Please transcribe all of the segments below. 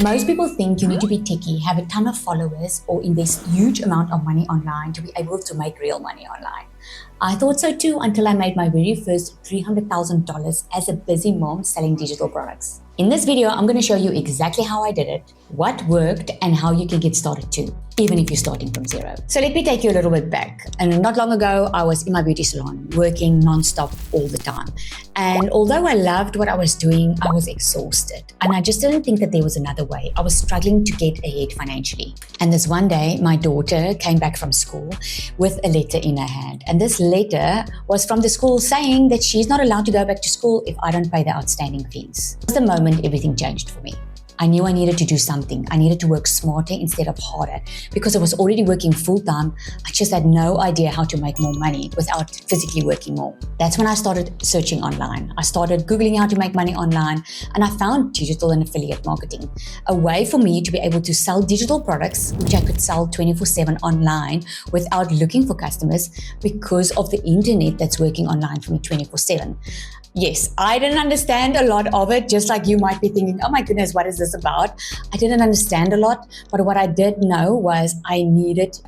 Most people think you need to be techie, have a ton of followers, or invest huge amount of money online to be able to make real money online. I thought so too until I made my very first $300,000 as a busy mom selling digital products. In this video, I'm going to show you exactly how I did it, what worked, and how you can get started too, even if you're starting from zero. So let me take you a little bit back. And not long ago, I was in my beauty salon, working nonstop all the time. And although I loved what I was doing, I was exhausted. And I just didn't think that there was another way. I was struggling to get ahead financially. And this one day, my daughter came back from school with a letter in her hand. And this letter was from the school saying that she's not allowed to go back to school if I don't pay the outstanding fees. It was the moment everything changed for me. I knew I needed to do something. I needed to work smarter instead of harder because I was already working full-time. I just had no idea how to make more money without physically working more. That's when I started searching online. I started Googling how to make money online, and I found digital and affiliate marketing, a way for me to be able to sell digital products, which I could sell 24/7 online without looking for customers because of the internet that's working online for me 24/7. Yes, I didn't understand a lot of it, just like you might be thinking, oh my goodness, what is this about? I didn't understand a lot, but what I did know was I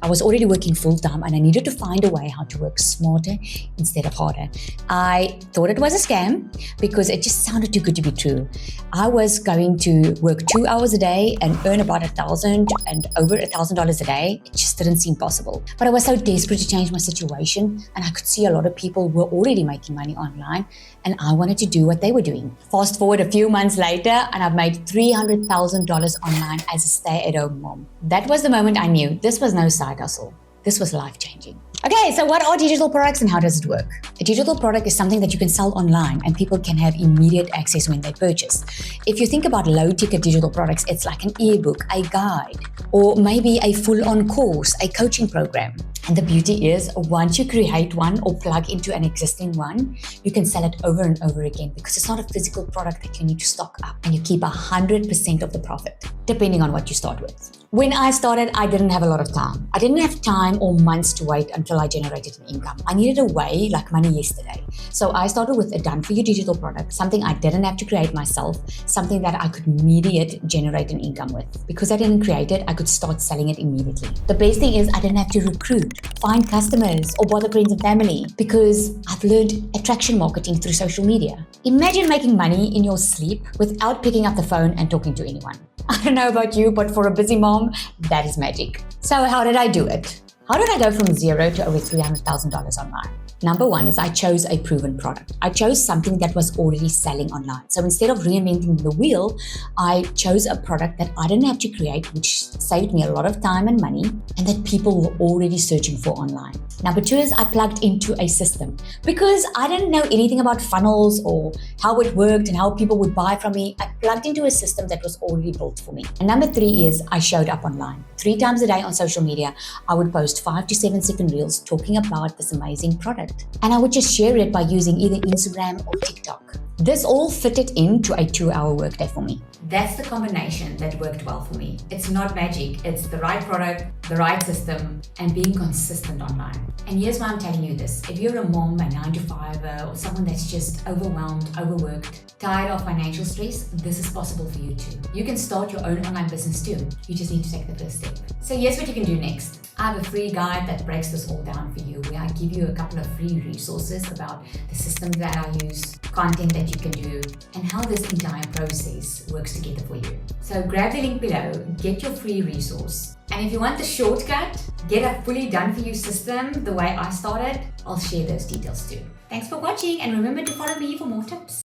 was already working full time and I needed to find a way how to work smarter instead of harder. I thought it was a scam because it just sounded too good to be true. I was going to work 2 hours a day and earn about $1,000 and over $1,000 a day. It just didn't seem possible. But I was so desperate to change my situation, and I could see a lot of people were already making money online, and I wanted to do what they were doing. Fast forward a few months later, and I've made $300,000 online as a stay-at-home mom. That was the moment I knew this was no side hustle. This was life-changing. Okay, so what are digital products and how does it work? A digital product is something that you can sell online and people can have immediate access when they purchase. If you think about low-ticket digital products, it's like an ebook, a guide, or maybe a full-on course, a coaching program. And the beauty is, once you create one or plug into an existing one, you can sell it over and over again because it's not a physical product that you need to stock up, and you keep 100% of the profit, depending on what you start with. When I started, I didn't have a lot of time. I didn't have time or months to wait until I generated an income. I needed a way like money yesterday. So I started with a done-for-you digital product, something I didn't have to create myself, something that I could immediately generate an income with. Because I didn't create it, I could start selling it immediately. The best thing is I didn't have to recruit, find customers, or bother friends and family because I've learned attraction marketing through social media. Imagine making money in your sleep without picking up the phone and talking to anyone. I don't know about you, but for a busy mom, that is magic. So how did I do it? How did I go from zero to over $300,000 online? Number one is I chose a proven product. I chose something that was already selling online. So instead of reinventing the wheel, I chose a product that I didn't have to create, which saved me a lot of time and money, and that people were already searching for online. Number two is I plugged into a system. Because I didn't know anything about funnels or how it worked and how people would buy from me, I plugged into a system that was already built for me. And number three is I showed up online. 3 times a day on social media, I would post 5 to 7 second reels talking about this amazing product. And I would just share it by using either Instagram or TikTok. This all fitted into a 2-hour workday for me. That's the combination that worked well for me. It's not magic, it's the right product, the right system, and being consistent online. And here's why I'm telling you this. If you're a mom, a 9-to-5er, or someone that's just overwhelmed, overworked, tired of financial stress, this is possible for you too. You can start your own online business too. You just need to take the first step. So here's what you can do next. I have a free guide that breaks this all down for you, where I give you a couple of free resources about the systems that I use, content that you can do, and how this entire process works together for you. So grab the link below, get your free resource. And if you want the shortcut, get a fully done for you system the way I started, I'll share those details too. Thanks for watching, and remember to follow me for more tips.